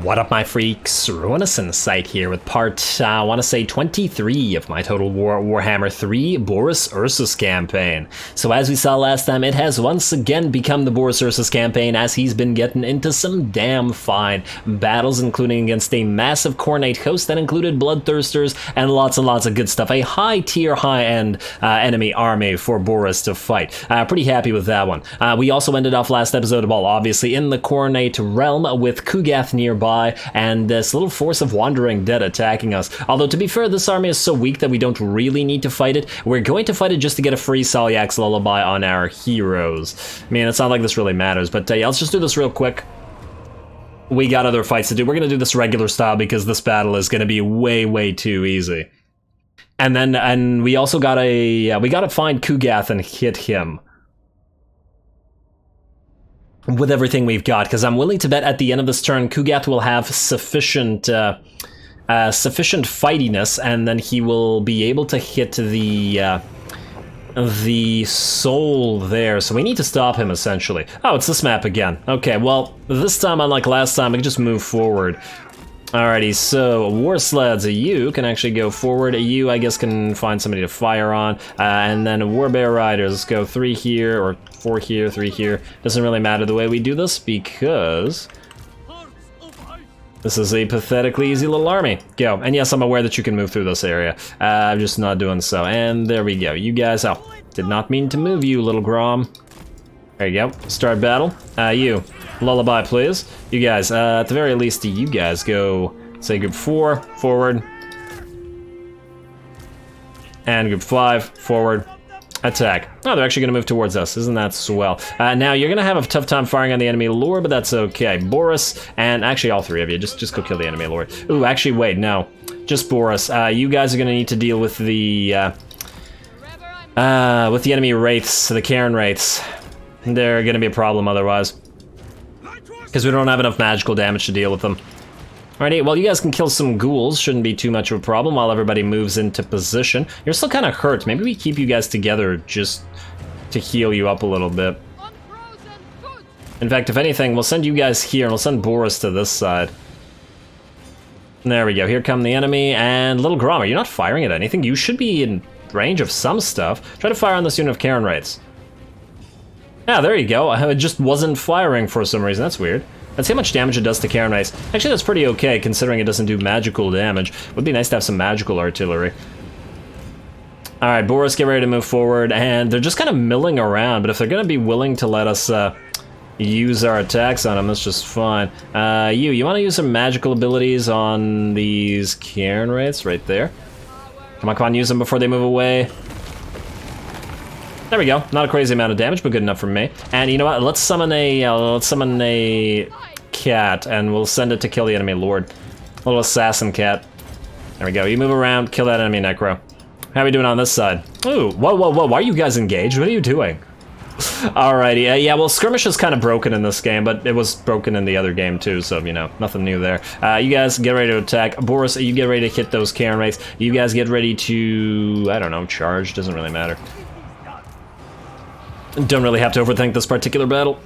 What up, my freaks? RuinousInsight here with part, I want to say 23 of my Total Warhammer 3 Boris Ursus campaign. So as we saw last time, it has once again become the Boris Ursus campaign as he's been getting into some damn fine battles, including against a massive Khornate host that included Bloodthirsters and lots of good stuff. A high-tier, high-end enemy army for Boris to fight. Pretty happy with that one. We also ended off last episode of all, obviously, in the Khornate realm with Kugath nearby, and this little force of Wandering Dead attacking us. Although, to be fair, this army is so weak that we don't really need to fight it. We're going to fight it just to get a free Salyak's Lullaby on our heroes. I mean, it's not like this really matters, but yeah, let's just do this real quick. We got other fights to do. We're going to do this regular style because this battle is going to be way too easy. And we also got we got to find Kugath and hit him with everything we've got, because I'm willing to bet at the end of this turn Kugath will have sufficient fightiness, and then he will be able to hit the soul there, so we need to stop him essentially. Oh, it's this map again. Okay, well, this time, unlike last time, we can just move forward. Alrighty, so War Sleds, you can actually go forward. You, I guess, can find somebody to fire on. And then Warbear Riders, let's go 3 here, or 4 here, 3 here. Doesn't really matter the way we do this because this is a pathetically easy little army. Go. And yes, I'm aware that you can move through this area. I'm just not doing so. And there we go. You guys, oh, did not mean to move you, little Grom. There you go. Start battle. You. Lullaby, please. You guys, at the very least, you guys go, say, group 4, forward. And group 5, forward. Attack. Oh, they're actually going to move towards us. Isn't that swell? Now, you're going to have a tough time firing on the enemy lord, but that's okay. Boris, and actually all 3 of you, just go kill the enemy lord. Ooh, actually, wait, no. Just Boris. You guys are going to need to deal with the enemy wraiths, the Cairn wraiths. They're going to be a problem otherwise, because we don't have enough magical damage to deal with them. Alrighty, well, you guys can kill some ghouls. Shouldn't be too much of a problem while everybody moves into position. You're still kind of hurt. Maybe we keep you guys together just to heal you up a little bit. In fact, if anything, we'll send you guys here, and we'll send Boris to this side. There we go. Here come the enemy, and little Grom, are you not firing at anything? You should be in range of some stuff. Try to fire on this unit of Cairn wraiths. Yeah, there you go. It just wasn't firing for some reason. That's weird. Let's see how much damage it does to Cairn wraiths. Actually, that's pretty okay, considering it doesn't do magical damage. Would be nice to have some magical artillery. Alright, Boris, get ready to move forward, and they're just kind of milling around, but if they're going to be willing to let us use our attacks on them, that's just fine. You want to use some magical abilities on these Cairn wraiths right there? Come on, use them before they move away. There we go. Not a crazy amount of damage, but good enough for me. And you know what? Let's summon a cat, and we'll send it to kill the enemy lord. A little assassin cat. There we go. You move around, kill that enemy necro. How are we doing on this side? Ooh, whoa. Why are you guys engaged? What are you doing? Alrighty. Yeah, well, skirmish is kind of broken in this game, but it was broken in the other game too, so, you know, nothing new there. You guys get ready to attack. Boris, you get ready to hit those Cairn wraiths. You guys get ready to, I don't know, charge. Doesn't really matter. Don't really have to overthink this particular battle.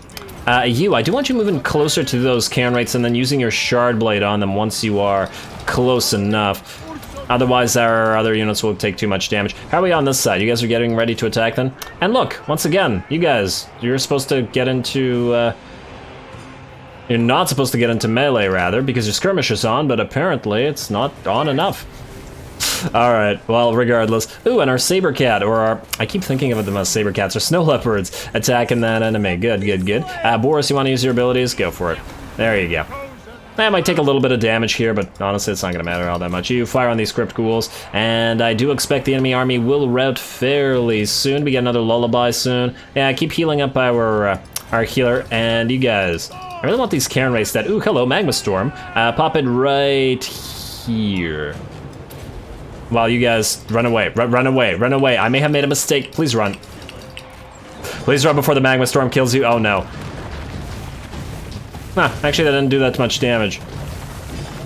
I do want you moving closer to those Cairn wraiths and then using your Shard Blade on them once you are close enough. Otherwise, our other units will take too much damage. How are we on this side? You guys are getting ready to attack then? And look, once again, you guys, you're supposed to get into, you're not supposed to get into melee, rather, because your skirmish is on, but apparently it's not on enough. Alright, well, regardless. Ooh, and our Saber Cat, or our, I keep thinking of them as Saber Cats, or Snow Leopards, attacking that enemy. Good. Boris, you want to use your abilities? Go for it. There you go. That might take a little bit of damage here, but honestly, it's not going to matter all that much. You fire on these Crypt Ghouls, and I do expect the enemy army will rout fairly soon. We get another Lullaby soon. Yeah, keep healing up our healer, and you guys, I really want these Cairn wraiths that, ooh, hello, Magma Storm. Pop it right here. While you guys run away. Run away. I may have made a mistake. Please run. Please run before the Magma Storm kills you. Oh, no. Huh, actually, that didn't do that much damage.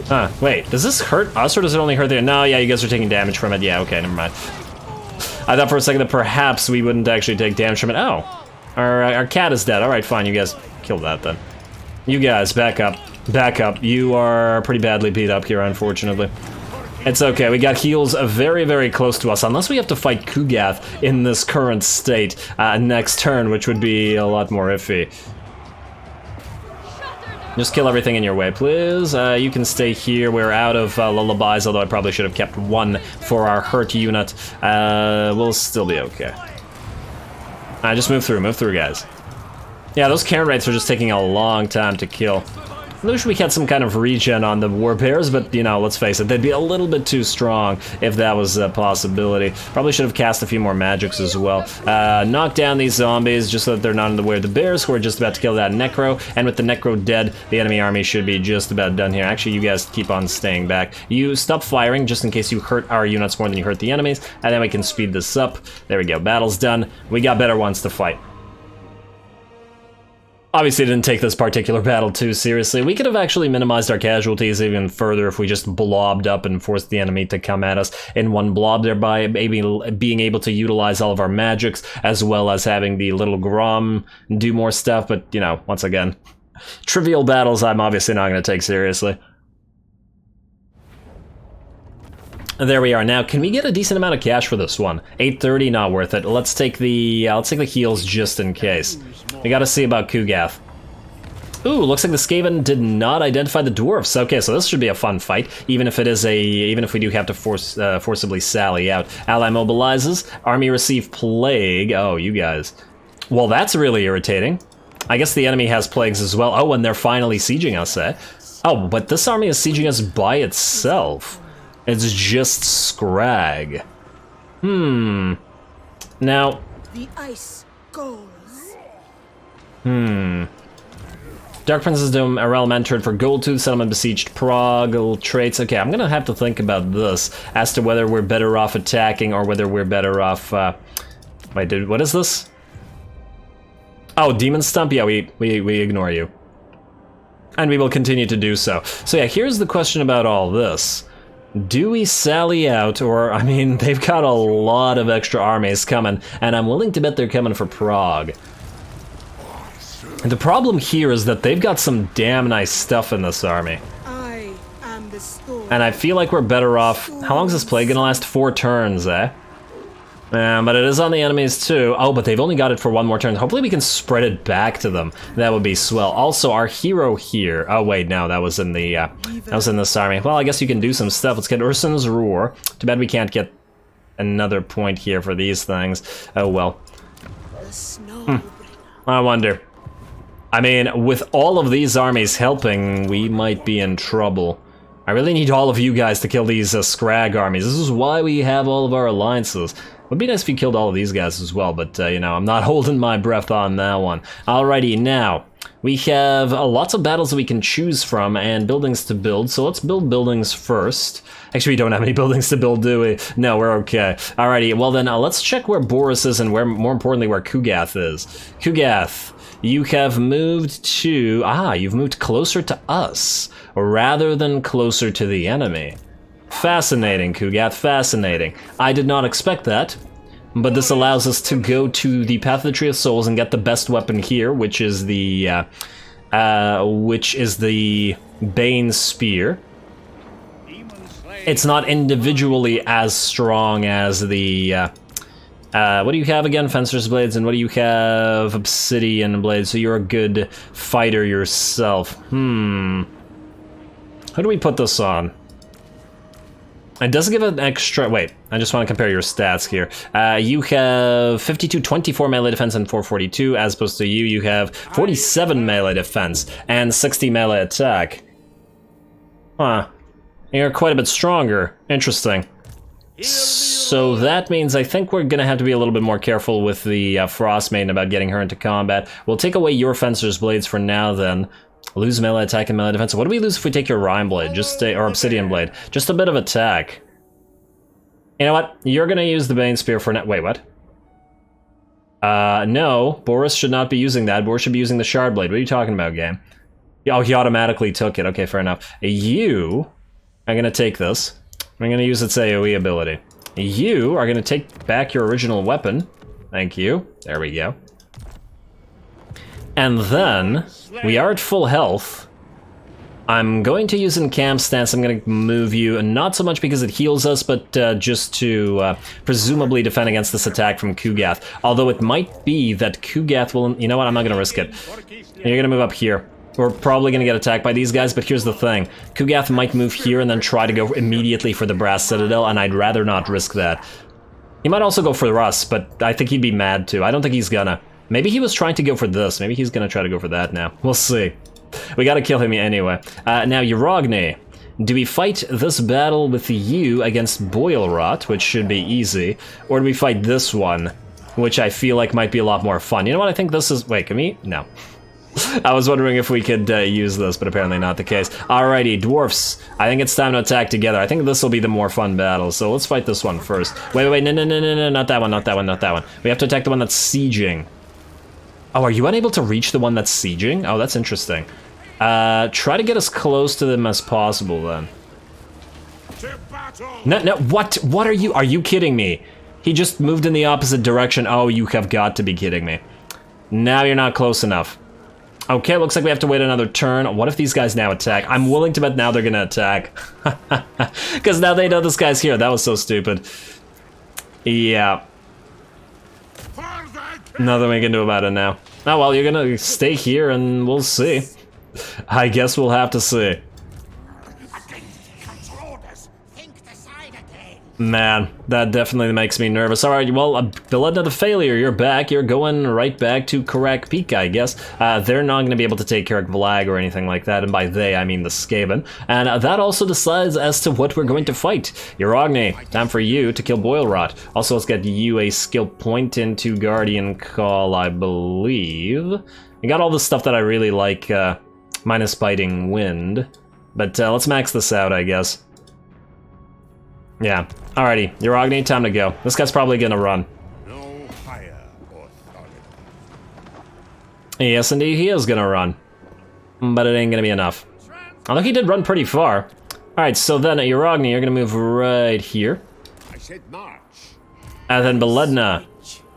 Huh, wait. Does this hurt us, or does it only hurt there? No, yeah, you guys are taking damage from it. Yeah, okay, never mind. I thought for a second that perhaps we wouldn't actually take damage from it. Oh, our cat is dead. All right, fine, you guys kill that then. You guys, back up. Back up. You are pretty badly beat up here, unfortunately. It's okay, we got heals very, very close to us, unless we have to fight Kugath in this current state next turn, which would be a lot more iffy. Just kill everything in your way, please. You can stay here. We're out of lullabies, although I probably should have kept one for our hurt unit. We'll still be okay. Just move through, guys. Yeah, those Karen rates are just taking a long time to kill. I wish we had some kind of regen on the warbears, but, you know, let's face it, they'd be a little bit too strong if that was a possibility. Probably should have cast a few more magics as well. Knock down these zombies just so that they're not in the way of the bears, who are just about to kill that necro. And with the necro dead, the enemy army should be just about done here. Actually, you guys keep on staying back. You stop firing just in case you hurt our units more than you hurt the enemies, and then we can speed this up. There we go, battle's done. We got better ones to fight. Obviously didn't take this particular battle too seriously. We could have actually minimized our casualties even further if we just blobbed up and forced the enemy to come at us in one blob, thereby maybe being able to utilize all of our magics, as well as having the little Grom do more stuff, but, you know, once again, trivial battles I'm obviously not going to take seriously. There we are. Now, can we get a decent amount of cash for this one? 830, not worth it. Let's take the heals just in case. We gotta see about Kugath. Ooh, looks like the Skaven did not identify the dwarfs. Okay, so this should be a fun fight, even if we do have to forcibly sally out. Ally mobilizes. Army receive plague. Oh, you guys. Well, that's really irritating. I guess the enemy has plagues as well. Oh, and they're finally sieging us, eh? Oh, but this army is sieging us by itself. It's just Scrag. Now. The ice goes. Dark Princess Dome, Arel entered for Gold Tooth, Settlement Besieged, Prague, traits. Okay, I'm gonna have to think about this as to whether we're better off attacking or whether we're better off. Wait, dude, what is this? Oh, Demon Stump? Yeah, we ignore you. And we will continue to do so. So yeah, here's the question about all this. Do we sally out, or, I mean, they've got a lot of extra armies coming, and I'm willing to bet they're coming for Prague. The problem here is that they've got some damn nice stuff in this army. I am the storm. And I feel like we're better off. How long is this plague gonna last? 4 turns, eh? But it is on the enemies too. Oh, but they've only got it for 1 more turn. Hopefully we can spread it back to them. That would be swell. Also, our hero here. Oh wait, no, that was in the that was in this army. Well, I guess you can do some stuff. Let's get Ursun's Roar. Too bad we can't get another point here for these things. Oh well. I wonder. I mean, with all of these armies helping, we might be in trouble. I really need all of you guys to kill these Scrag armies. This is why we have all of our alliances. Would be nice if we killed all of these guys as well, but, you know, I'm not holding my breath on that one. Alrighty, now, we have lots of battles that we can choose from and buildings to build, so let's build buildings first. Actually, we don't have any buildings to build, do we? No, we're okay. Alrighty, well then, let's check where Boris is and where, more importantly, where Kugath is. Kugath, you have moved to... you've moved closer to us, rather than closer to the enemy. Fascinating, Kugath, fascinating. I did not expect that, but this allows us to go to the Path of the Tree of Souls and get the best weapon here, which is the Bane Spear. It's not individually as strong as the, what do you have again? Fencer's Blades, and what do you have? Obsidian Blades, so you're a good fighter yourself. Who do we put this on? It does give an extra... Wait, I just want to compare your stats here. You have 24 melee defense and 442, as opposed to you have 47 melee defense and 60 melee attack. Huh. You're quite a bit stronger. Interesting. So that means I think we're gonna have to be a little bit more careful with the Frost Maiden about getting her into combat. We'll take away your Fencer's Blades for now then. Lose melee attack and melee defense. What do we lose if we take your Rime Blade? Or Obsidian Blade. Just a bit of attack. You know what? You're gonna use the Bane Spear for now. Wait, what? No. Boris should not be using that. Boris should be using the Shard Blade. What are you talking about, game? Oh, he automatically took it. Okay, fair enough. You are gonna take this. I'm gonna use its AoE ability. You are gonna take back your original weapon. Thank you. There we go. And then, we are at full health. I'm going to use in camp stance. I'm going to move you, not so much because it heals us, but just to presumably defend against this attack from Kugath. Although it might be that Kugath will... You know what? I'm not going to risk it. You're going to move up here. We're probably going to get attacked by these guys, but here's the thing. Kugath might move here and then try to go immediately for the Brass Citadel, and I'd rather not risk that. He might also go for us, but I think he'd be mad too. I don't think he's gonna. Maybe he was trying to go for this. Maybe he's gonna try to go for that now. We'll see. We gotta kill him anyway. Now, Urogny. Do we fight this battle with you against Boilrot, which should be easy, or do we fight this one, which I feel like might be a lot more fun? You know what, I think this is... Wait, can we? No. I was wondering if we could use this, but apparently not the case. Alrighty, dwarfs. I think it's time to attack together. I think this will be the more fun battle, so let's fight this one first. Wait, no, not that one, not that one, not that one. We have to attack the one that's sieging. Oh, are you unable to reach the one that's sieging? Oh, that's interesting. Try to get as close to them as possible, then. No, what are you kidding me? He just moved in the opposite direction. Oh, you have got to be kidding me. Now you're not close enough. Okay, looks like we have to wait another turn. What if these guys now attack? I'm willing to bet now they're gonna attack. Because now they know this guy's here. That was so stupid. Yeah. Nothing we can do about it now. Oh, well, you're gonna stay here and we'll see. I guess we'll have to see. Man, that definitely makes me nervous. Alright, well, Beledna the Failure, you're back. You're going right back to Karak Peak, I guess. They're not going to be able to take Karak Vlag or anything like that, and by they, I mean the Skaven. And that also decides as to what we're going to fight. Urogny, time for you to kill Boilrot. Also, let's get you a skill point into Guardian Call, I believe. You got all the stuff that I really like, minus Biting Wind. But let's max this out, I guess. Yeah. Alrighty, Urogny, time to go. This guy's probably gonna run. No higher authority. Yes, indeed, he is gonna run. But it ain't gonna be enough. Although he did run pretty far. Alright, so then at Urogny, you're gonna move right here. I said march. And then Beledna,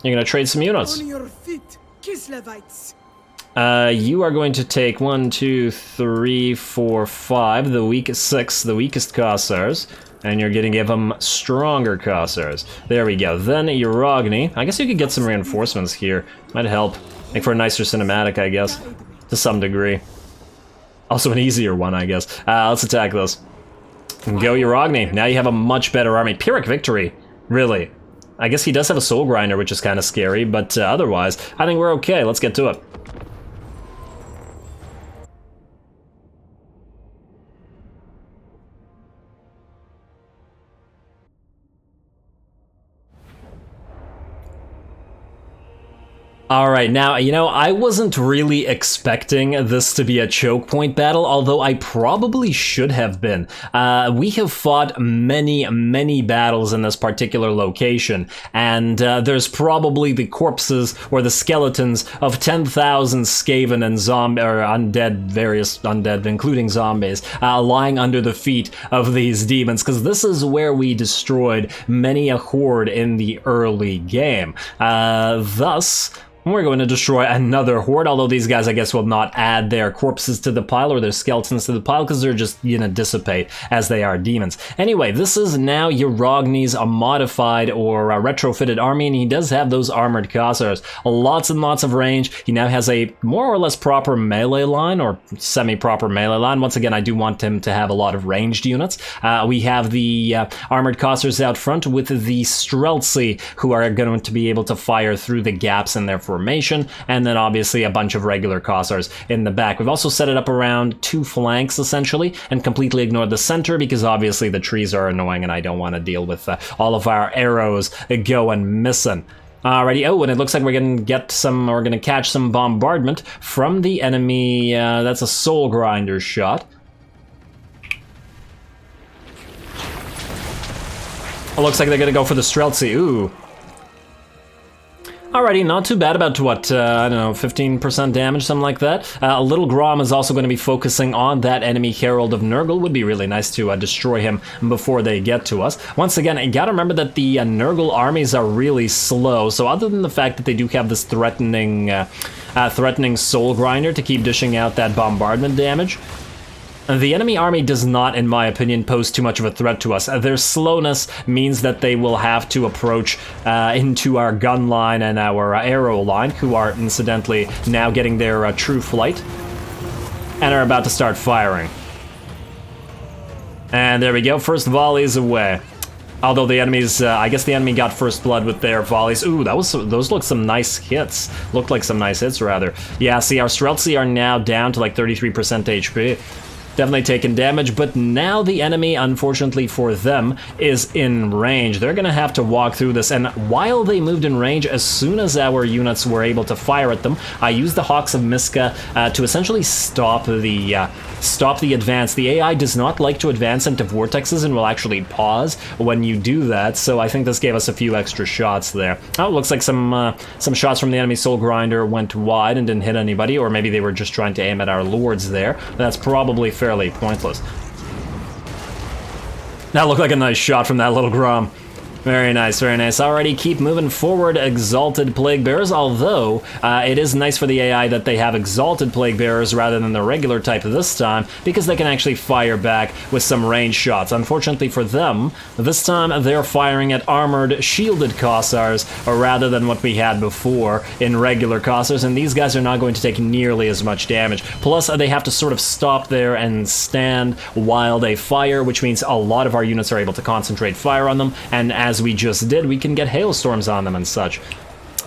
you're gonna trade some units. On your feet, Kislevites. You are going to take 1, 2, 3, 4, 5, the weakest 6, the weakest Cossars. And you're gonna give them stronger Cossars. There we go. Then Urogny. I guess you could get some reinforcements here. Might help. Make for a nicer cinematic, I guess. To some degree. Also an easier one, I guess. Let's attack this. Go Urogny. Now you have a much better army. Pyrrhic victory. Really. I guess he does have a soul grinder, which is kind of scary, but otherwise, I think we're okay. Let's get to it. Alright, now, you know, I wasn't really expecting this to be a choke point battle, although I probably should have been. We have fought many battles in this particular location, and there's probably the corpses or the skeletons of 10,000 Skaven and zombie or undead, various undead, including zombies, lying under the feet of these demons, because this is where we destroyed many a horde in the early game. Thus, we're going to destroy another horde, although these guys, I guess, will not add their corpses to the pile or their skeletons to the pile because they're just gonna dissipate as they are demons. Anyway, this is now Urogny's modified or retrofitted army, and he does have those armored Cossars. Lots and lots of range. He now has a more or less proper melee line, or semi-proper melee line. Once again, I do want him to have a lot of ranged units. We have the armored Cossars out front with the Streltsy, who are going to be able to fire through the gaps in their formation, and then obviously a bunch of regular Cossars in the back. We've also set it up around 2 flanks essentially, and completely ignored the center because obviously the trees are annoying and I don't want to deal with all of our arrows going missing. Alrighty, oh, and it looks like we're gonna get some, or we're gonna catch some bombardment from the enemy. That's a soul grinder shot. It looks like they're gonna go for the Streltsy. Ooh. Alrighty, not too bad, about what, I don't know, 15% damage, something like that. A little Grom is also going to be focusing on that enemy Herald of Nurgle. Would be really nice to destroy him before they get to us. Once again, you gotta remember that the Nurgle armies are really slow, so other than the fact that they do have this threatening soul grinder to keep dishing out that bombardment damage, The enemy army does not, in my opinion, pose too much of a threat to us. Their slowness means that they will have to approach into our gun line and our arrow line, who are incidentally now getting their true flight, and are about to start firing. And there we go, first volleys away. Although the enemies, I guess the enemy got first blood with their volleys. Ooh, those look some nice hits. Looked like some nice hits, rather. Yeah, see, our Streltsy are now down to like 33% HP. Definitely taking damage, but now the enemy, unfortunately for them, is in range. They're gonna have to walk through this, and while they moved in range, as soon as our units were able to fire at them, I used the Hawks of Miska to essentially stop the advance. The AI does not like to advance into vortexes and will actually pause when you do that, so I think this gave us a few extra shots there. Oh, it looks like some shots from the enemy Soul Grinder went wide and didn't hit anybody, or maybe they were just trying to aim at our lords there. That's probably fairly pointless. That looked like a nice shot from that little Grom. Very nice, very nice. Alrighty, keep moving forward, Exalted Plague Bearers, although it is nice for the AI that they have Exalted Plague Bearers rather than the regular type this time, because they can actually fire back with some range shots. Unfortunately for them, this time they're firing at armored, shielded Kossars, rather than what we had before in regular Kossars, and these guys are not going to take nearly as much damage. Plus, they have to sort of stop there and stand while they fire, which means a lot of our units are able to concentrate fire on them, and as we just did, we can get hailstorms on them and such.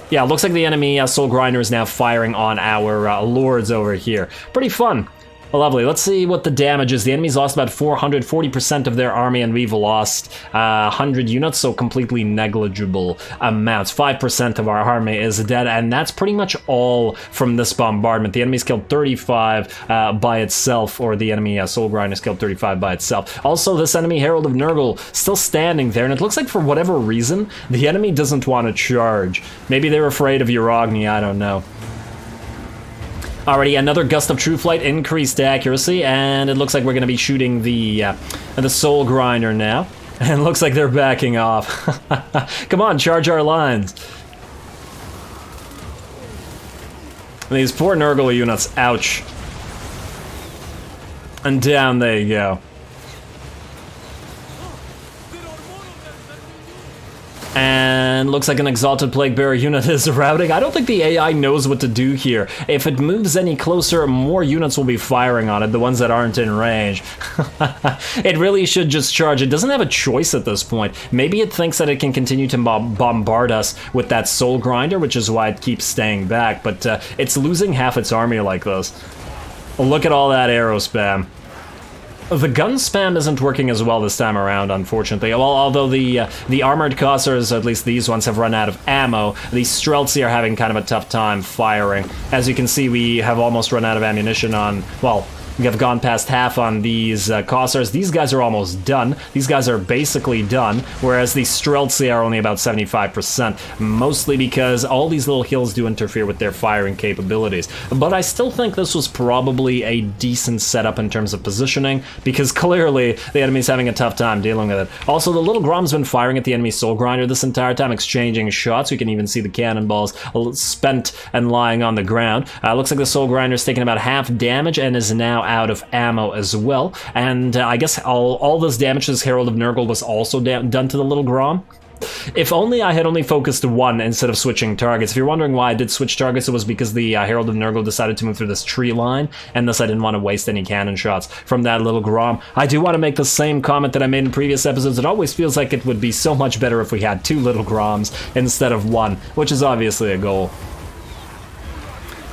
Yeah, looks like the enemy Soul Grinder is now firing on our lords over here. Pretty fun. Lovely. Let's see what the damage is. The enemy's lost about 440% of their army, and we've lost 100 units, so completely negligible amounts. 5% of our army is dead, and that's pretty much all from this bombardment. The enemy's killed 35 by itself, or the enemy Soul Grinder's killed 35 by itself. Also, this enemy Herald of Nurgle still standing there, and it looks like for whatever reason, the enemy doesn't want to charge. Maybe they're afraid of Uragni, I don't know. Already another gust of true flight, increased accuracy, and it looks like we're going to be shooting the Soul Grinder now. And it looks like they're backing off. Come on, charge our lines. These poor Nurgle units, ouch. And down they go. And looks like an Exalted Plague Bearer unit is routing. I don't think the AI knows what to do here. If it moves any closer, more units will be firing on it, the ones that aren't in range. It really should just charge. It doesn't have a choice at this point. Maybe it thinks that it can continue to bombard us with that Soul Grinder, which is why it keeps staying back, but it's losing half its army like this. Look at all that arrow spam. The gun spam isn't working as well this time around, unfortunately. Well, although the armored Kossars, at least these ones, have run out of ammo, the Streltsy are having kind of a tough time firing. As you can see, we have almost run out of ammunition on, well, we have gone past half on these Kossars. These guys are almost done. These guys are basically done, whereas the Streltsy are only about 75%, mostly because all these little hills do interfere with their firing capabilities. But I still think this was probably a decent setup in terms of positioning, because clearly the enemy's having a tough time dealing with it. Also, the little Grom's been firing at the enemy Soul Grinder this entire time, exchanging shots. We can even see the cannonballs spent and lying on the ground. Looks like the Soul Grinder's taking about half damage and is now out of ammo as well, and I guess all this damage to this Herald of Nurgle was also done to the little Grom. If only I had only focused one instead of switching targets. If you're wondering why I did switch targets, it was because the Herald of Nurgle decided to move through this tree line, and thus I didn't want to waste any cannon shots from that little Grom. I do want to make the same comment that I made in previous episodes. It always feels like it would be so much better if we had two little Groms instead of one, which is obviously a goal.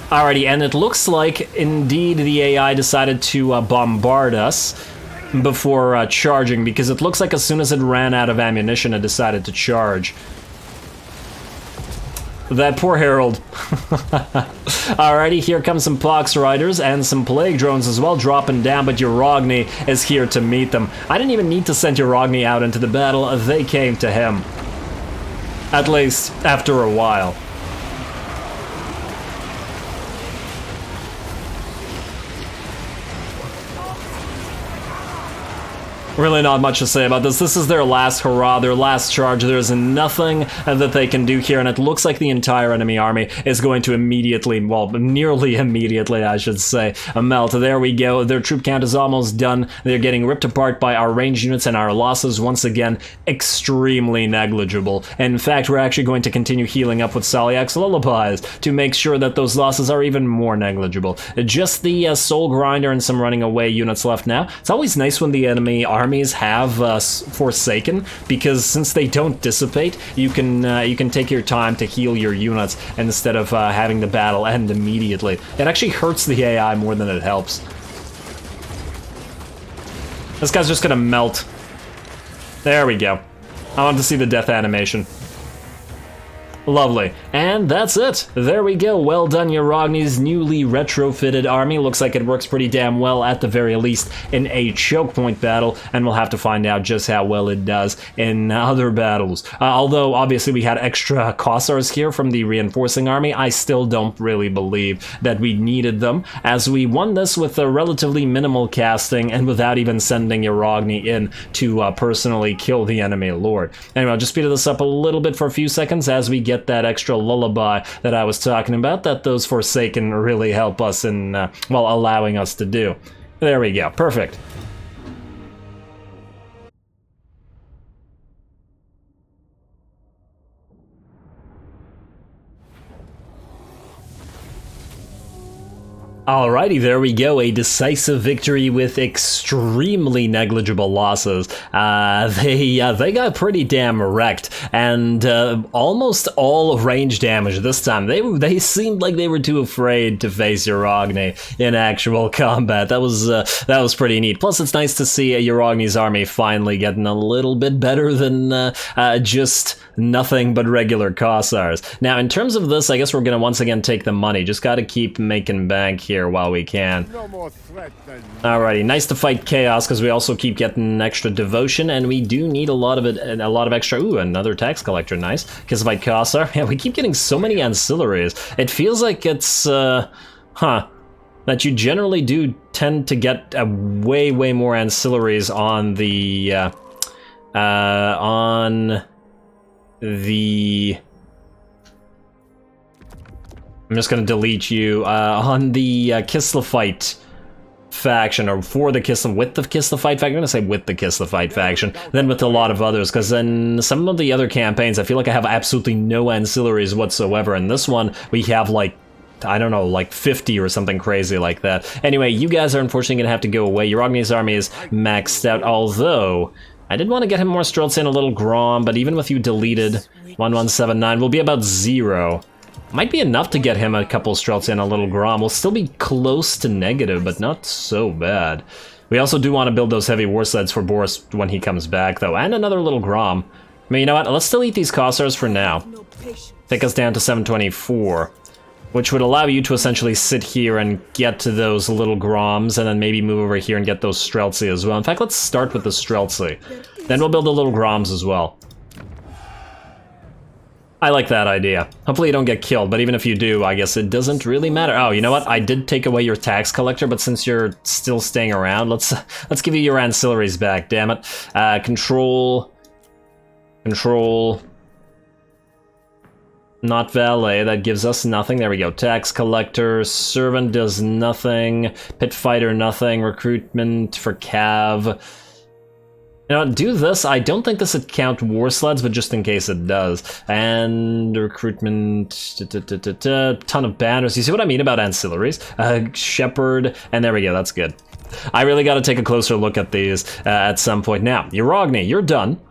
Alrighty, and it looks like, indeed, the AI decided to bombard us before charging, because it looks like as soon as it ran out of ammunition, it decided to charge. That poor Herald. Alrighty, here comes some Pox Riders and some Plague Drones as well, dropping down, but Uragni is here to meet them. I didn't even need to send Uragni out into the battle, they came to him. At least, after a while. Really not much to say about this. This is their last hurrah, their last charge. There's nothing that they can do here, and it looks like the entire enemy army is going to immediately, well, nearly immediately, I should say, melt. There we go. Their troop count is almost done. They're getting ripped apart by our ranged units, and our losses, once again, extremely negligible. In fact, we're actually going to continue healing up with Salyak's lullabies to make sure that those losses are even more negligible. Just the Soul Grinder and some running away units left now. It's always nice when the enemy armies have Forsaken, because since they don't dissipate, you can take your time to heal your units instead of having the battle end immediately. It actually hurts the AI more than it helps. This guy's just gonna melt. There we go. I want to see the death animation. Lovely. And that's it. There we go. Well done, Uragni's newly retrofitted army. Looks like it works pretty damn well, at the very least, in a Chokepoint battle, and we'll have to find out just how well it does in other battles. Although, obviously, we had extra Kossars here from the reinforcing army, I still don't really believe that we needed them, as we won this with a relatively minimal casting and without even sending Uragni in to personally kill the enemy lord. Anyway, I'll just speed this up a little bit for a few seconds as we get that extra lullaby that I was talking about, that those Forsaken really help us in, well, allowing us to do. There we go. Perfect. Alrighty, there we go. A decisive victory with extremely negligible losses. They got pretty damn wrecked, and almost all range damage this time. They seemed like they were too afraid to face Uragni in actual combat. That was pretty neat. Plus, it's nice to see Uragni's army finally getting a little bit better than just nothing but regular Kossars. Now, in terms of this, I guess we're gonna once again take the money. Just gotta keep making bank here while we can. No more threat than... Alrighty, nice to fight chaos, because we also keep getting extra devotion, and we do need a lot of it, and a lot of extra. Ooh, another tax collector, nice. Kislev Kossar. Yeah, we keep getting so many ancillaries. It feels like it's that you generally do tend to get way more ancillaries on the I'm just gonna delete you on the Kislevite faction, or for the with the Kislevite faction. I'm gonna say with the Kislevite faction, then with a lot of others, because in some of the other campaigns, I feel like I have absolutely no ancillaries whatsoever. And this one, we have like, I don't know, like 50 or something crazy like that. Anyway, you guys are unfortunately gonna have to go away. Uragni's army is maxed out, although I did want to get him more Streltsy and a little Grom, but even with you deleted, 1179 will be about 0. Might be enough to get him a couple Streltsy and a little Grom. We'll still be close to negative, but not so bad. We also do want to build those heavy war sleds for Boris when he comes back, though, and another little Grom. I mean, you know what? Let's still eat these Kossars for now. Take us down to 724, which would allow you to essentially sit here and get to those little Groms, and then maybe move over here and get those Streltsy as well. In fact, let's start with the Streltsy. Then we'll build the little Groms as well. I like that idea. Hopefully you don't get killed, but even if you do, I guess it doesn't really matter. Oh, you know what? I did take away your tax collector, but since you're still staying around, let's give you your ancillaries back, damn it. Control, not valet, that gives us nothing. There we go. Tax collector, servant does nothing, pit fighter nothing, recruitment for Cav. You know, do this. I don't think this would count war sleds, but just in case it does. And recruitment, ton of banners. You see what I mean about ancillaries? Shepherd, and there we go, that's good. I really gotta take a closer look at these at some point. Now, Uragni, you're done.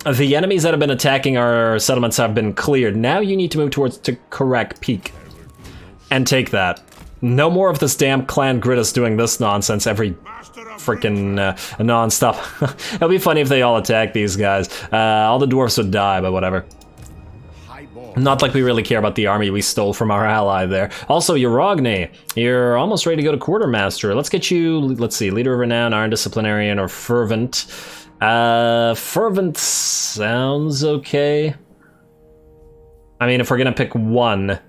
The enemies that have been attacking our settlements have been cleared. Now you need to move towards Karak Peak. And take that. No more of this damn clan Gridus doing this nonsense every freaking non-stop. It'll be funny if they all attack these guys. All the dwarfs would die, but whatever. Not like we really care about the army we stole from our ally there. Also, Uragni, you're almost ready to go to Quartermaster. Let's get you, let's see, Leader of Renown, Iron Disciplinarian, or Fervent. Fervent sounds okay. I mean, if we're gonna pick one,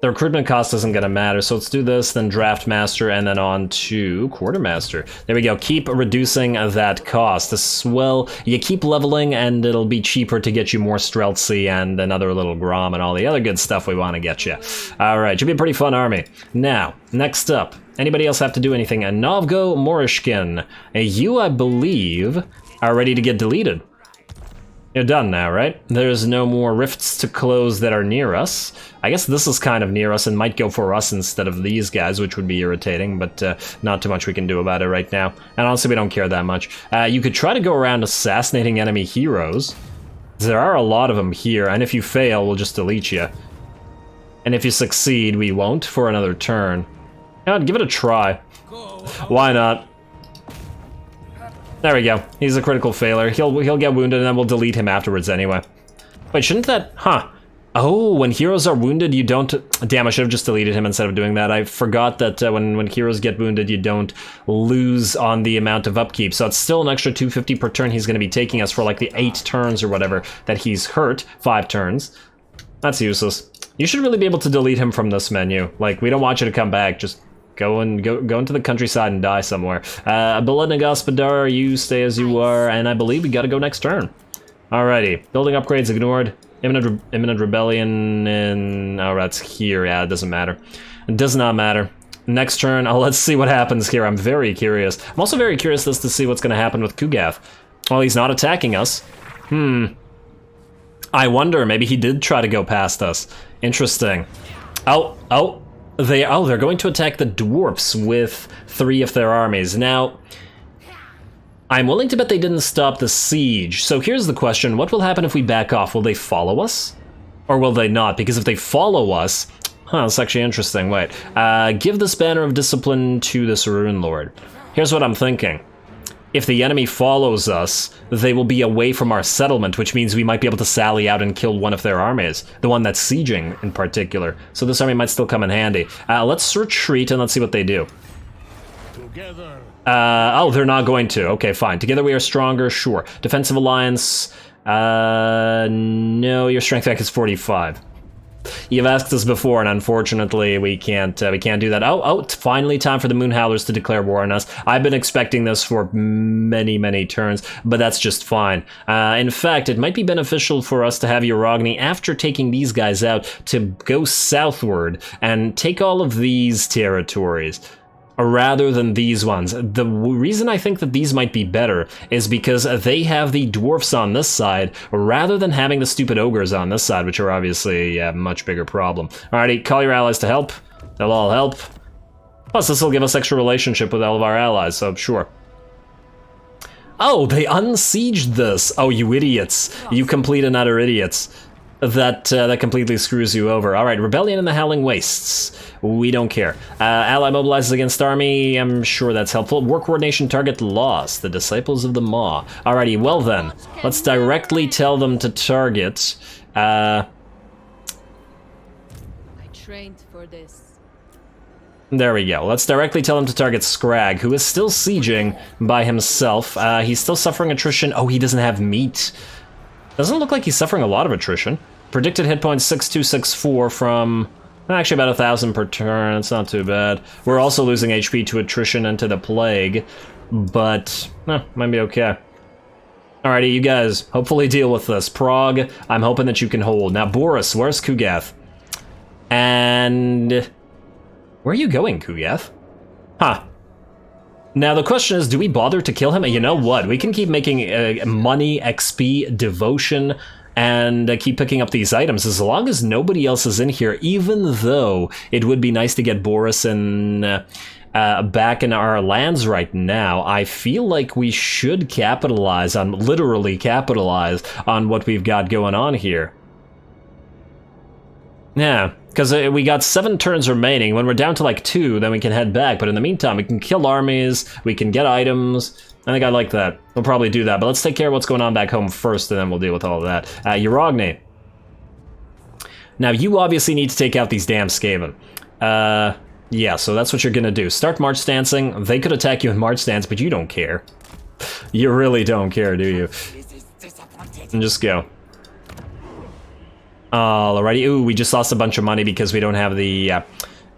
The recruitment cost isn't gonna matter, so let's do this, then Draft Master, and then on to Quartermaster. There we go, keep reducing that cost. This will, you keep leveling and it'll be cheaper to get you more Streltsy and another little Grom and all the other good stuff we want to get you. Alright, should be a pretty fun army. Now, next up, anybody else have to do anything? A Novgo Morishkin. You, I believe, are ready to get deleted. You're done now, right? There's no more rifts to close that are near us. I guess this is kind of near us and might go for us instead of these guys, which would be irritating, but not too much we can do about it right now. And honestly, we don't care that much. You could try to go around assassinating enemy heroes. There are a lot of them here, and if you fail, we'll just delete you. And if you succeed, we won't for another turn. Give it a try. Why not? There we go. He's a critical failure. He'll get wounded and then we'll delete him afterwards anyway. Wait, shouldn't that... Huh. Oh, when heroes are wounded, you don't... Damn, I should have just deleted him instead of doing that. I forgot that when heroes get wounded, you don't lose on the amount of upkeep. So it's still an extra 250 per turn he's going to be taking us for like the 8 turns or whatever that he's hurt. 5 turns. That's useless. You should really be able to delete him from this menu. Like, we don't want you to come back. Just... Go into the countryside and die somewhere. Beledna Gospodar, you stay as you are, and I believe we gotta go next turn. Alrighty, building upgrades ignored. Imminent rebellion in... Oh, that's here. Yeah, it doesn't matter. It does not matter. Next turn, let's see what happens here. I'm very curious. I'm also very curious as to see what's gonna happen with Kugath. Well, he's not attacking us. I wonder, maybe he did try to go past us. Interesting. Oh. They're going to attack the dwarfs with 3 of their armies. Now, I'm willing to bet they didn't stop the siege. So here's the question, what will happen if we back off? Will they follow us? Or will they not? Because if they follow us... Huh, that's actually interesting. Wait. Give this Banner of Discipline to this Rune Lord. Here's what I'm thinking. If the enemy follows us, they will be away from our settlement, which means we might be able to sally out and kill one of their armies, the one that's sieging in particular. So this army might still come in handy. Let's retreat and let's see what they do. Together. Oh, they're not going to. Okay, fine. Together we are stronger, sure. Defensive alliance, no, your strength back is 45. You've asked us before, and unfortunately, we can't do that. Oh, it's finally time for the Moon Howlers to declare war on us. I've been expecting this for many turns, but that's just fine. In fact, it might be beneficial for us to have Uragni, after taking these guys out, to go southward and take all of these territories, rather than these ones. The reason I think that these might be better is because they have the dwarfs on this side, rather than having the stupid ogres on this side, which are obviously a much bigger problem. Alrighty, call your allies to help. They'll all help. Plus, this will give us extra relationship with all of our allies, so sure. Oh, they unsieged this! Oh, you idiots. You complete and utter idiots. That completely screws you over. Alright, Rebellion in the Howling Wastes. We don't care. Ally mobilizes against army. I'm sure that's helpful. War coordination target lost. The Disciples of the Maw. Alrighty, well then. Let's directly tell them to target. I trained for this. There we go. Let's directly tell him to target Scrag, who is still sieging by himself. He's still suffering attrition. Oh, he doesn't have meat. Doesn't look like he's suffering a lot of attrition. Predicted hit points 6264 from... Actually about 1,000 per turn, it's not too bad. We're also losing HP to attrition and to the plague, but might be okay. Alrighty, you guys, hopefully deal with this. Prague, I'm hoping that you can hold. Now, Boris, where's Kugath? And... Where are you going, Kugath? Huh. Now the question is, do we bother to kill him? You know what, we can keep making money, XP, devotion, and keep picking up these items as long as nobody else is in here, even though it would be nice to get Boris and back in our lands right now. I feel like we should capitalize on, literally capitalize on what we've got going on here. Yeah, because we got 7 turns remaining. When we're down to like 2, then we can head back. But in the meantime, we can kill armies, we can get items. I think I like that. We'll probably do that. But let's take care of what's going on back home first, and then we'll deal with all of that. Uragni. Now, you obviously need to take out these damn Skaven. Yeah, so that's what you're gonna do. Start March Stancing. They could attack you in March Stance, but you don't care. You really don't care, do you? And just go. Alrighty. Ooh, we just lost a bunch of money because we don't have the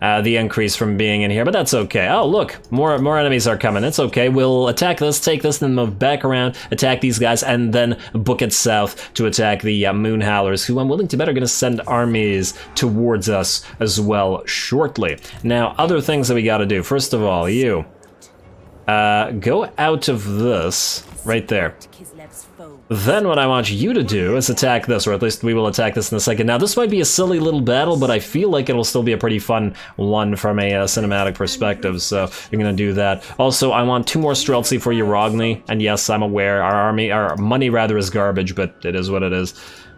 increase from being in here, but that's okay. Oh, look, more enemies are coming. It's okay. We'll attack this, take this, then move back around, attack these guys, and then book it south to attack the Moon Howlers, who I'm willing to bet are going to send armies towards us as well shortly. Now, other things that we got to do. First of all, you go out of this right there. Then what I want you to do is attack this, or at least we will attack this in a second. Now, this might be a silly little battle, but I feel like it'll still be a pretty fun one from a cinematic perspective, so you're gonna do that. Also, I want 2 more Streltsy for Urogny, and yes, I'm aware, our money rather is garbage, but it is what it is.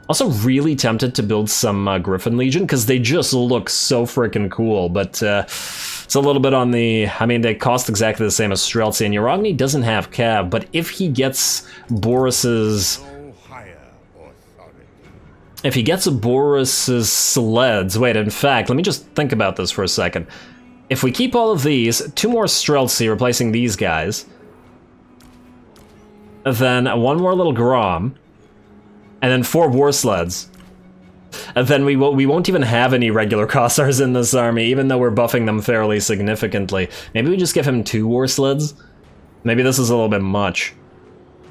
Also really tempted to build some Griffin Legion, because they just look so freaking cool, but it's a little bit on the... I mean, they cost exactly the same as Streltsy, and Urogny doesn't have cav, but if he gets Boris's... If he gets Boris's sleds... Wait, in fact, let me just think about this for a second. If we keep all of these, 2 more Streltsy replacing these guys, then 1 more little Grom, and then 4 war sleds. And then we won't even have any regular Kossars in this army, even though we're buffing them fairly significantly. Maybe we just give him 2 war sleds? Maybe this is a little bit much.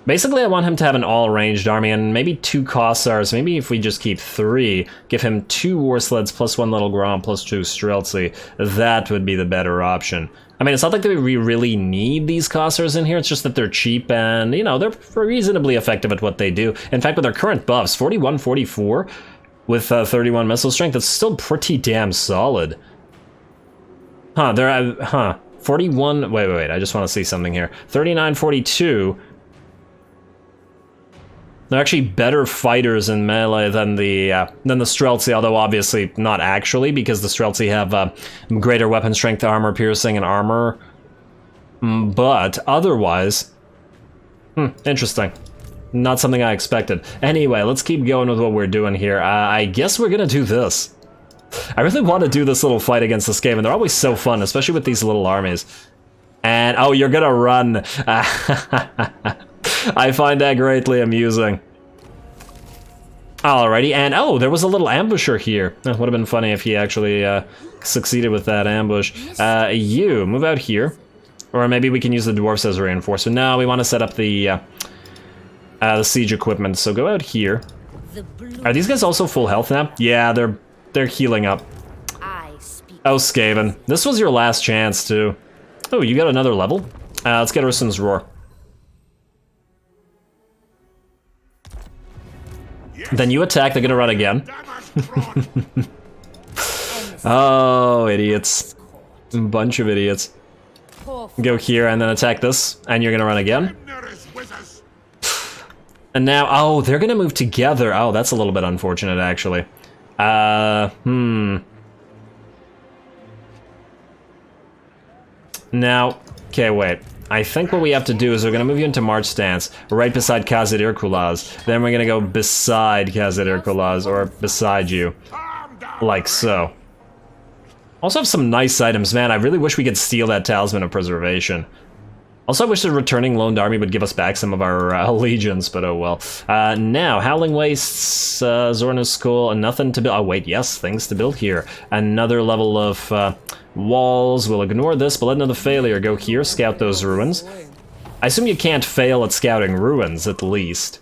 Basically, I want him to have an all-ranged army, and maybe 2 Kossars. Maybe if we just keep 3, give him 2 war sleds plus 1 little Grom plus 2 Streltsy. That would be the better option. I mean, it's not like that we really need these Kossars in here, it's just that they're cheap and, you know, they're reasonably effective at what they do. In fact, with our current buffs, 41, 44, with 31 missile strength, it's still pretty damn solid. Huh, 41, wait, I just want to see something here. 39, 42... They're actually better fighters in melee than the Streltsy, although obviously not actually, because the Streltsy have greater weapon strength, armor piercing, and armor. But otherwise, interesting. Not something I expected. Anyway, let's keep going with what we're doing here. I guess we're gonna do this. I really want to do this little fight against the Skaven. They're always so fun, especially with these little armies. And, oh, you're gonna run. I find that greatly amusing. Alrighty, and oh, there was a little ambusher here. It would have been funny if he actually succeeded with that ambush. You, move out here. Or maybe we can use the dwarfs as a reinforcement. No, we want to set up the siege equipment, so go out here. Are these guys also full health now? Yeah, they're healing up. Oh, Skaven. This was your last chance, too. Oh, you got another level? Let's get Ursun's Roar. Then you attack, they're gonna run again. Oh, idiots. Bunch of idiots. Go here and then attack this, and you're gonna run again. And now, oh, they're gonna move together. Oh, that's a little bit unfortunate, actually. Now, okay, wait. I think what we have to do is we're gonna move you into March stance, right beside Kazadir Kulaz. Then we're gonna go beside Kazadir Kulaz, or beside you. Like so. Also have some nice items, man. I really wish we could steal that Talisman of Preservation. Also, I wish the returning Loaned Army would give us back some of our legions, but oh well. Now, Howling Wastes, Zorna's Skull, and nothing to build. Oh wait, yes, things to build here. Another level of walls. We'll ignore this, but let another failure go here, scout those ruins. I assume you can't fail at scouting ruins, at least.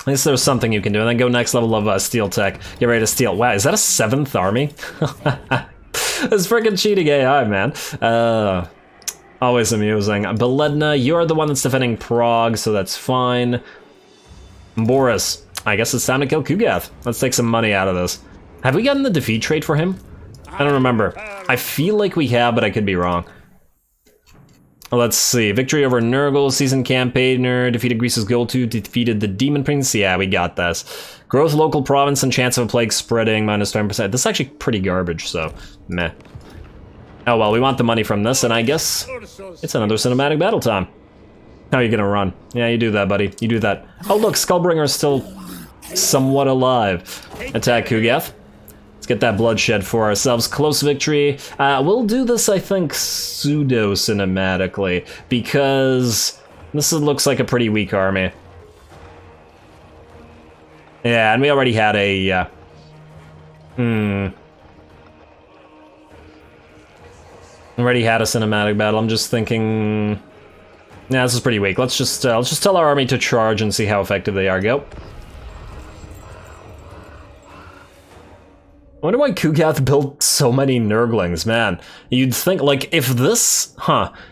At least there's something you can do, and then go next level of steel tech. Get ready to steal. Wow, is that a 7th army? That's freaking cheating AI, man. Always amusing. Beledna, you're the one that's defending Prague, so that's fine. Boris, I guess it's time to kill Kugath. Let's take some money out of this. Have we gotten the defeat trait for him? I don't remember. I feel like we have, but I could be wrong. Let's see. Victory over Nurgle, seasoned campaigner, defeated Greece's goal 2, defeated the Demon Prince. Yeah, we got this. Growth local province and chance of a plague spreading, minus 20%. This is actually pretty garbage, so meh. Oh well, we want the money from this, and I guess it's another cinematic battle time. How are you gonna run? Yeah, you do that, buddy. You do that. Oh look, Skullbringer's still somewhat alive. Attack Kugath. Let's get that bloodshed for ourselves. Close victory. We'll do this, I think, pseudo-cinematically, because this looks like a pretty weak army. Yeah, and we already had a, already had a cinematic battle. I'm just thinking... Yeah, this is pretty weak. Let's just tell our army to charge and see how effective they are. Go. I wonder why Kugath built so many Nurglings, man. You'd think, like, if this...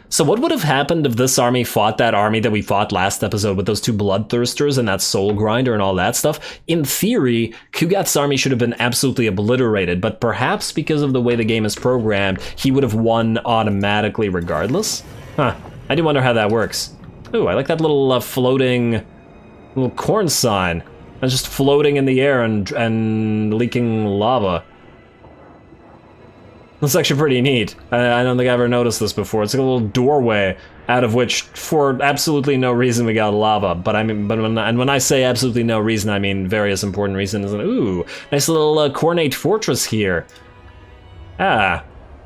So what would have happened if this army fought that army that we fought last episode with those two Bloodthirsters and that Soul Grinder and all that stuff? In theory, Kugath's army should have been absolutely obliterated, but perhaps because of the way the game is programmed, he would have won automatically regardless? I do wonder how that works. Ooh, I like that little floating... little corn sign. It's just floating in the air and leaking lava. That's actually pretty neat. I don't think I ever noticed this before. It's like a little doorway out of which, for absolutely no reason, we got lava. But when I say absolutely no reason, I mean various important reasons. Ooh, nice little cornate fortress here. Ah,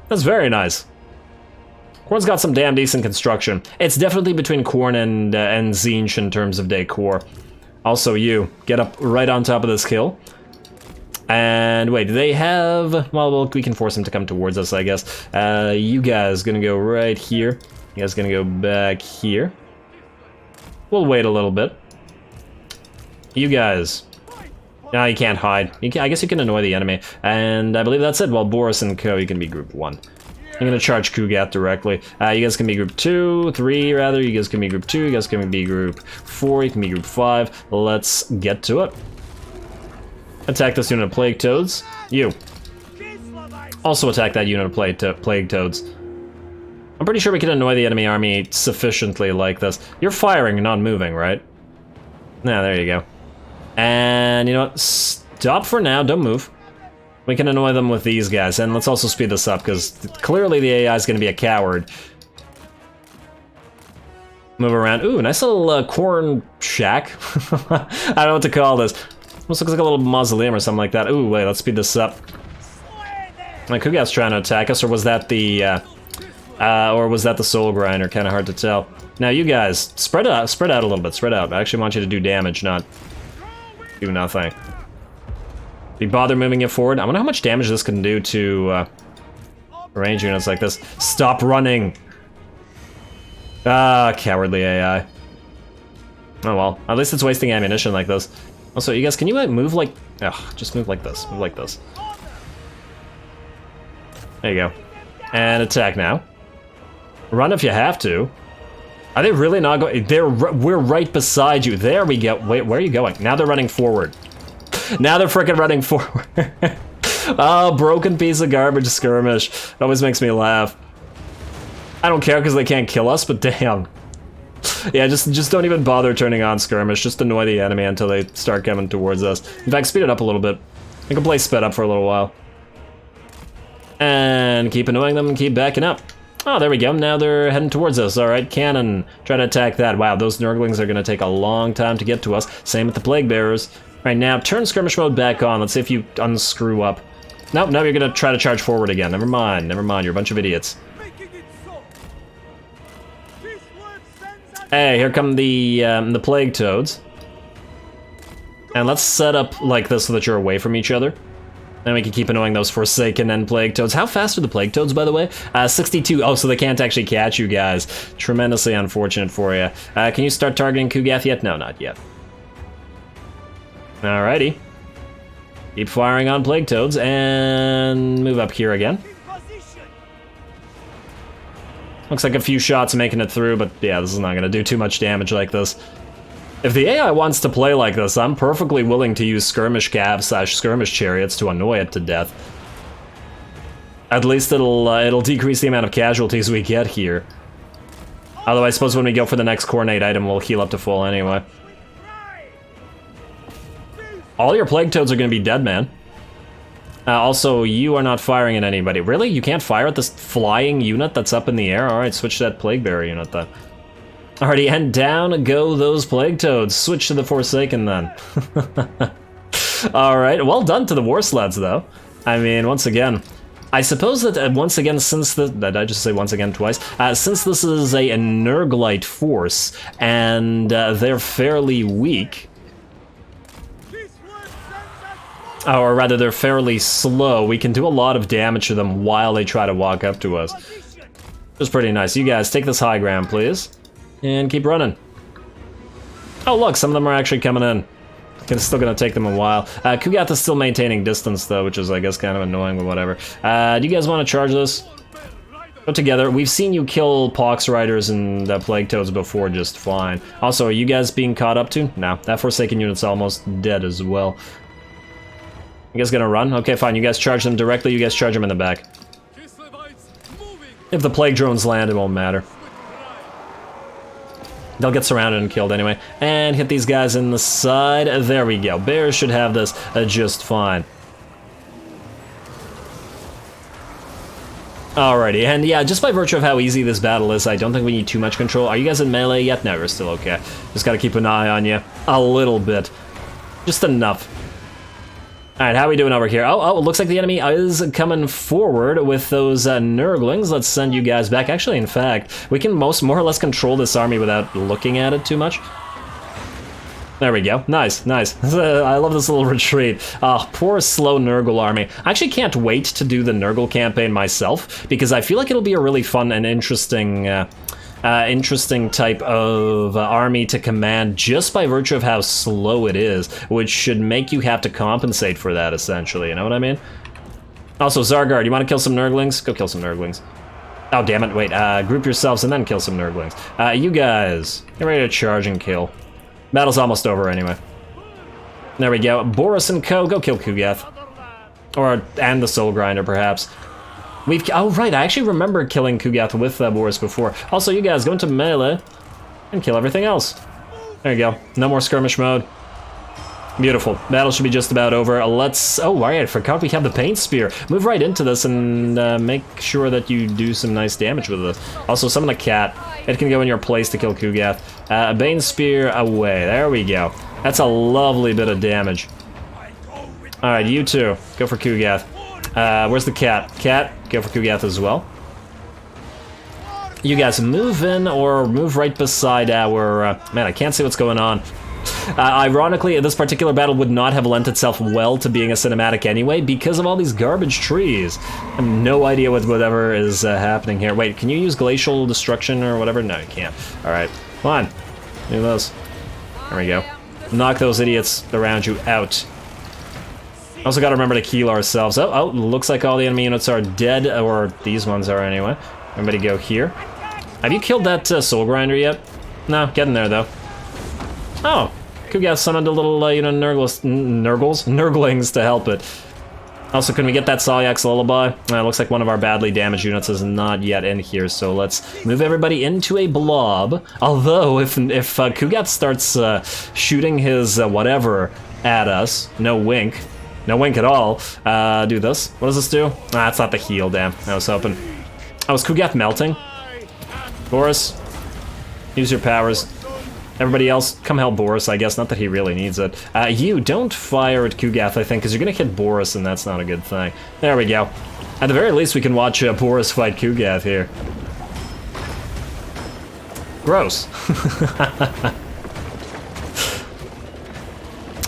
that's very nice. Korn's got some damn decent construction. It's definitely between Korn and Tzeentch in terms of decor. Also, you get up right on top of this hill. And wait, do they have... Well, we can force them to come towards us, I guess. You guys gonna go right here. You guys gonna go back here. We'll wait a little bit. You guys... No, you can't hide. I guess you can annoy the enemy. And I believe that's it. Well, Boris and Co, you can be group 1. I'm gonna charge Kugath directly. You guys can be group 2, 3 rather. You guys can be group 2. You guys can be group 4. You can be group 5. Let's get to it. Attack this unit of Plague Toads. You. Also attack that unit of Plague Toads. I'm pretty sure we can annoy the enemy army sufficiently like this. You're firing, not moving, right? Yeah, there you go. And you know what? Stop for now. Don't move. We can annoy them with these guys, and let's also speed this up, because clearly the AI is going to be a coward. Move around. Ooh, nice little corn shack. I don't know what to call this. Almost looks like a little mausoleum or something like that. Ooh, wait, let's speed this up. My Kugath's trying to attack us, or was that the Soul Grinder? Kind of hard to tell. Now, you guys, spread out a little bit, spread out. I actually want you to do damage, not do nothing. Do you bother moving it forward? I wonder how much damage this can do to range units like this. Stop running! Ah, cowardly AI. Oh well, at least it's wasting ammunition like this. Also, you guys, can you move like... Ugh, just move like this, move like this. There you go. And attack now. Run if you have to. Are they really not going? We're right beside you. There we go. Wait, where are you going? Now they're running forward. Now they're freaking running forward. Oh, broken piece of garbage skirmish. It always makes me laugh. I don't care because they can't kill us, but damn. Yeah, just don't even bother turning on skirmish. Just annoy the enemy until they start coming towards us. In fact, speed it up a little bit. I can play sped up for a little while. And keep annoying them and keep backing up. Oh, there we go. Now they're heading towards us. All right, cannon. Try to attack that. Wow, those Nurglings are going to take a long time to get to us. Same with the Plague Bearers. All right, now turn skirmish mode back on. Let's see if you unscrew up. Nope, now you're going to try to charge forward again. Never mind, never mind. You're a bunch of idiots. Hey, here come the Plague Toads. And let's set up like this so that you're away from each other. Then we can keep annoying those Forsaken and Plague Toads. How fast are the Plague Toads, by the way? 62. Oh, so they can't actually catch you guys. Tremendously unfortunate for you. Can you start targeting Kugath yet? No, not yet. Alrighty. Keep firing on Plague Toads and move up here again. Looks like a few shots making it through, but yeah, this is not going to do too much damage like this. If the AI wants to play like this, I'm perfectly willing to use skirmish calves / skirmish chariots to annoy it to death. At least it'll decrease the amount of casualties we get here. Although I suppose when we go for the next coordinate item, we'll heal up to full anyway. All your Plague Toads are going to be dead, man. Also, you are not firing at anybody. Really? You can't fire at this flying unit that's up in the air? Alright, switch to that Plague Bearer unit then. Alrighty, and down go those Plague Toads. Switch to the Forsaken then. Alright, well done to the War Sleds though. I mean, once again, I suppose that once again, since did I just say once again twice? Since this is a Nurglite force, and they're fairly weak, or rather they're fairly slow, we can do a lot of damage to them while they try to walk up to us. It's pretty nice. You guys, take this high ground, please. And keep running. Oh, look, some of them are actually coming in. It's still gonna take them a while. Kugath is still maintaining distance, though, which is, I guess, kind of annoying, but whatever. Do you guys want to charge this? Go together. We've seen you kill Pox Riders and Plague Toads before just fine. Also, are you guys being caught up to? No, that Forsaken unit's almost dead as well. You guys gonna run? Okay, fine. You guys charge them directly. You guys charge them in the back. If the Plague Drones land, it won't matter. They'll get surrounded and killed anyway. And hit these guys in the side. There we go. Bears should have this just fine. Alrighty, and yeah, just by virtue of how easy this battle is, I don't think we need too much control. Are you guys in melee yet? No, you're still okay. Just gotta keep an eye on you. A little bit. Just enough. Alright, how are we doing over here? Oh, it looks like the enemy is coming forward with those Nurglings. Let's send you guys back. Actually, in fact, we can more or less control this army without looking at it too much. There we go. Nice, nice. I love this little retreat. Poor slow Nurgle army. I actually can't wait to do the Nurgle campaign myself, because I feel like it'll be a really fun and interesting type of army to command just by virtue of how slow it is, which should make you have to compensate for that, essentially, you know what I mean? Also, Zargard, you want to kill some Nurglings? Go kill some Nurglings. Oh, damn it, wait, group yourselves and then kill some Nurglings. You guys, get ready to charge and kill. Battle's almost over anyway. There we go. Boris and co, go kill Kugath. And the Soul Grinder, perhaps. Oh, right, I actually remember killing Kugath with Boris before. Also, you guys, go into melee and kill everything else. There you go. No more skirmish mode. Beautiful. Battle should be just about over. Let's... Oh, right, I forgot we have the Paint Spear. Move right into this and make sure that you do some nice damage with this. Also, summon a cat. It can go in your place to kill Kugath. Bane Spear away. There we go. That's a lovely bit of damage. Alright, you two. Go for Kugath. Where's the cat? Cat, go for Kugath as well. You guys move in or move right beside our... man, I can't see what's going on. Ironically, this particular battle would not have lent itself well to being a cinematic anyway because of all these garbage trees. I have no idea whatever is happening here. Wait, can you use Glacial Destruction or whatever? No, you can't. Alright, come on. Do this. There we go. Knock those idiots around you out. Also gotta remember to heal ourselves. Oh, looks like all the enemy units are dead, or these ones are anyway. Everybody go here. Have you killed that Soul Grinder yet? No, getting there though. Oh, Kugath summoned a little, Nurglings to help it. Also, can we get that Salyak's Lullaby? Looks like one of our badly damaged units is not yet in here, so let's move everybody into a blob. Although, if Kugath starts shooting his whatever at us, no wink at all, do this. What does this do? It's not the heal, damn. I was hoping. Oh, is Kugath melting? Boris, use your powers. Everybody else, come help Boris, I guess. Not that he really needs it. You, don't fire at Kugath, I think, because you're going to hit Boris, and that's not a good thing. There we go. At the very least, we can watch Boris fight Kugath here. Gross.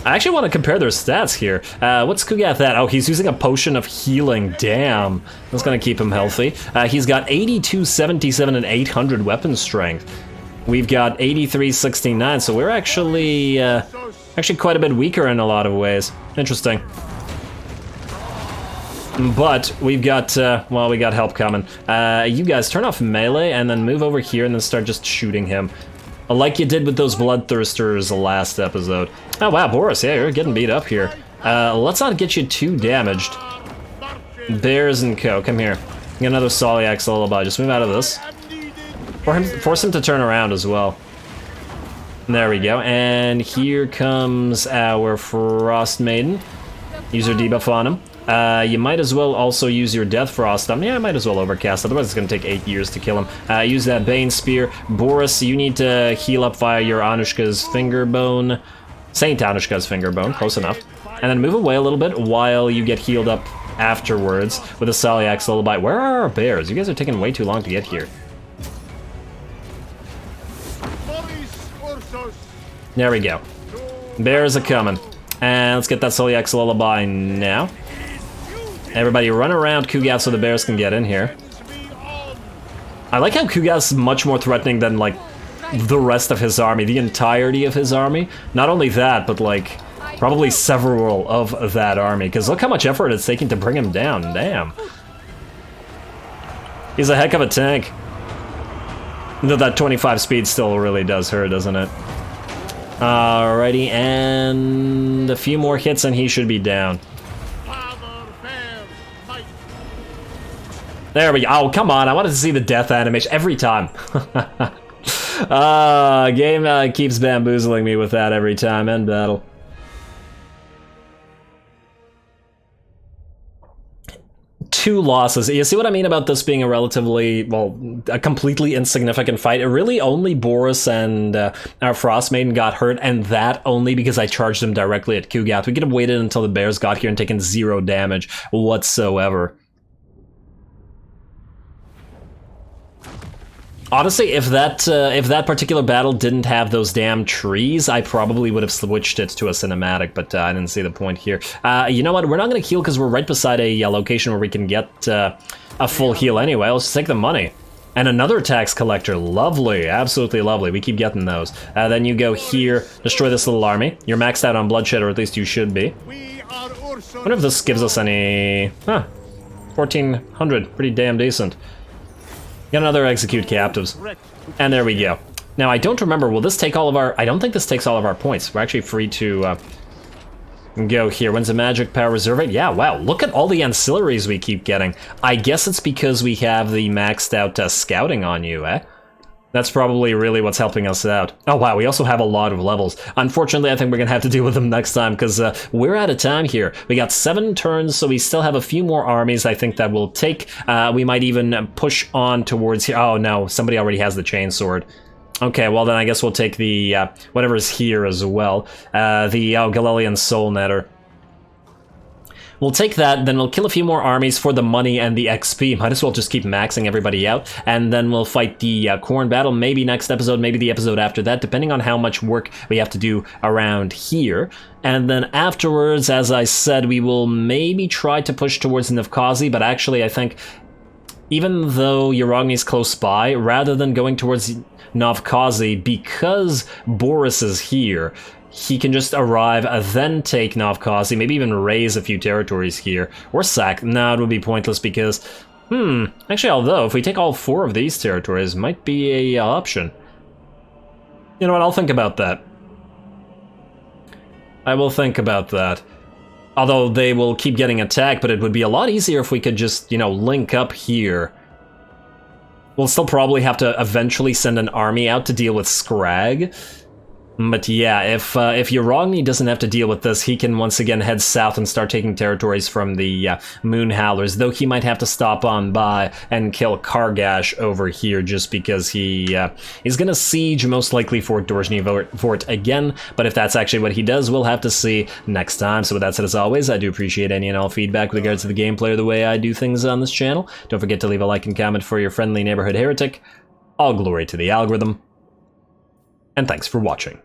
I actually want to compare their stats here. What's Kugath at? Oh, he's using a potion of healing. Damn. That's going to keep him healthy. He's got 82, 77, and 800 weapon strength. We've got 83, 69, so we're actually quite a bit weaker in a lot of ways. Interesting. But we've got, well, we got help coming. You guys turn off melee and then move over here and then start just shooting him. Like you did with those Bloodthirsters last episode. Oh wow, Boris, yeah, you're getting beat up here. Let's not get you too damaged. Bears and co, come here. Get another Salyak's Lullaby, just move out of this. Force him to turn around as well. There we go, and here comes our Frost Maiden. Use your debuff on him. You might as well also use your Death Frost on him. Yeah, I might as well overcast, otherwise it's going to take 8 years to kill him. Use that Bane Spear. Boris, you need to heal up via your Anushka's Fingerbone. Saint Anushka's Fingerbone, close enough. And then move away a little bit while you get healed up afterwards with a Salyak's Lullaby. Where are our bears? You guys are taking way too long to get here. Boris Ursus. There we go. Bears are coming. And let's get that Soliak's Lullaby now. Everybody run around Kugat so the bears can get in here. I like how Kugat's much more threatening than, like, the rest of his army, the entirety of his army. Not only that, but, like, probably several of that army, because look how much effort it's taking to bring him down, damn. He's a heck of a tank. Though that 25 speed still really does hurt, doesn't it? Alrighty, and a few more hits and he should be down. There we go. Oh, come on. I wanted to see the death animation every time. Game keeps bamboozling me with that every time. End battle. Two losses. You see what I mean about this being a relatively, well, a completely insignificant fight? It really only Boris and our Frost Maiden got hurt, and that only because I charged them directly at Kugat. We could have waited until the bears got here and taken 0 damage whatsoever. Honestly, if that particular battle didn't have those damn trees, I probably would have switched it to a cinematic, but I didn't see the point here. You know what? We're not going to heal because we're right beside a location where we can get a full heal anyway. Let's just take the money. And another tax collector. Lovely. Absolutely lovely. We keep getting those. Then you go here, destroy this little army. You're maxed out on bloodshed, or at least you should be. I wonder if this gives us any... Huh. 1,400. Pretty damn decent. Got another execute captives. And there we go. Now, I don't remember, will this take all of our... I don't think this takes all of our points. We're actually free to go here. When's a magic power reserve it? Yeah, wow, look at all the ancillaries we keep getting. I guess it's because we have the maxed out scouting on you, eh? That's probably really what's helping us out. Oh wow, we also have a lot of levels. Unfortunately, I think we're gonna have to deal with them next time, because we're out of time here. We got 7 turns, so we still have a few more armies I think that will take. We might even push on towards here. Oh no, somebody already has the chainsword. Okay, well then I guess we'll take the, whatever's here as well. The Galelian Soul Netter. We'll take that, then we'll kill a few more armies for the money and the XP. Might as well just keep maxing everybody out, and then we'll fight the Khorne battle, maybe next episode, maybe the episode after that, depending on how much work we have to do around here. And then afterwards, as I said, we will maybe try to push towards Nevkazi, but actually I think, even though Yerogni's close by, rather than going towards Novkazi, because Boris is here, he can just arrive, then take Novkazi, maybe even raise a few territories here, or sack. No, it would be pointless because, actually, although, if we take all 4 of these territories, might be a option. You know what, I'll think about that. I will think about that. Although they will keep getting attacked, but it would be a lot easier if we could just, you know, link up here. We'll still probably have to eventually send an army out to deal with Scrag. But yeah, if Yerogni doesn't have to deal with this, he can once again head south and start taking territories from the Moon Howlers, though he might have to stop on by and kill Kargash over here just because he's gonna siege most likely Fort Dorjny Fort again, but if that's actually what he does, we'll have to see next time. So with that said, as always, I do appreciate any and all feedback with regards to the gameplay or the way I do things on this channel. Don't forget to leave a like and comment for your friendly neighborhood heretic. All glory to the algorithm, and thanks for watching.